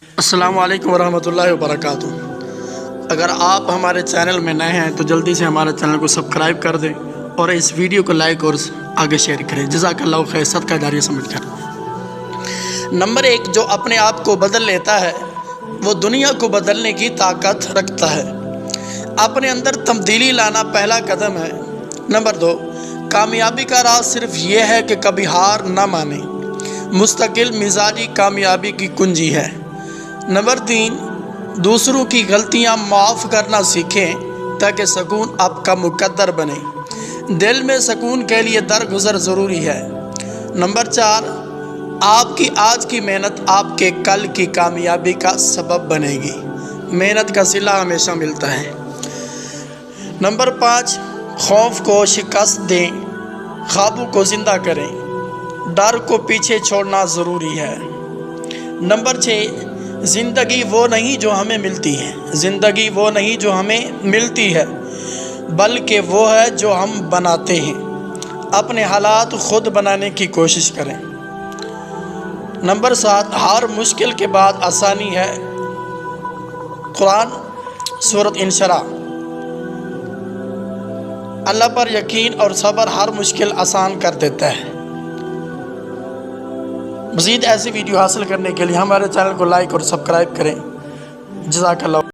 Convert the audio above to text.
السلام علیکم ورحمۃ اللہ وبرکاتہ۔ اگر آپ ہمارے چینل میں نئے ہیں تو جلدی سے ہمارے چینل کو سبسکرائب کر دیں اور اس ویڈیو کو لائک اور آگے شیئر کریں۔ جزاک اللہ خیر، صدقہ جاریہ سمجھ کر۔ نمبر 1، جو اپنے آپ کو بدل لیتا ہے وہ دنیا کو بدلنے کی طاقت رکھتا ہے۔ اپنے اندر تبدیلی لانا پہلا قدم ہے۔ نمبر 2، کامیابی کا راز صرف یہ ہے کہ کبھی ہار نہ مانے۔ مستقل مزاجی کامیابی کی کنجی ہے۔ نمبر 3، دوسروں کی غلطیاں معاف کرنا سیکھیں تاکہ سکون آپ کا مقدر بنے۔ دل میں سکون کے لیے درگزر ضروری ہے۔ نمبر 4، آپ کی آج کی محنت آپ کے کل کی کامیابی کا سبب بنے گی۔ محنت کا صلہ ہمیشہ ملتا ہے۔ نمبر 5، خوف کو شکست دیں، خوابوں کو زندہ کریں، ڈر کو پیچھے چھوڑنا ضروری ہے۔ نمبر 6، زندگی وہ نہیں جو ہمیں ملتی ہے، زندگی وہ نہیں جو ہمیں ملتی ہے بلکہ وہ ہے جو ہم بناتے ہیں۔ اپنے حالات خود بنانے کی کوشش کریں۔ نمبر 7، ہر مشکل کے بعد آسانی ہے۔ قرآن سورۃ انشراح۔ اللہ پر یقین اور صبر ہر مشکل آسان کر دیتا ہے۔ مزید ایسی ویڈیو حاصل کرنے کے لیے ہمارے چینل کو لائک اور سبسکرائب کریں۔ جزاک اللہ۔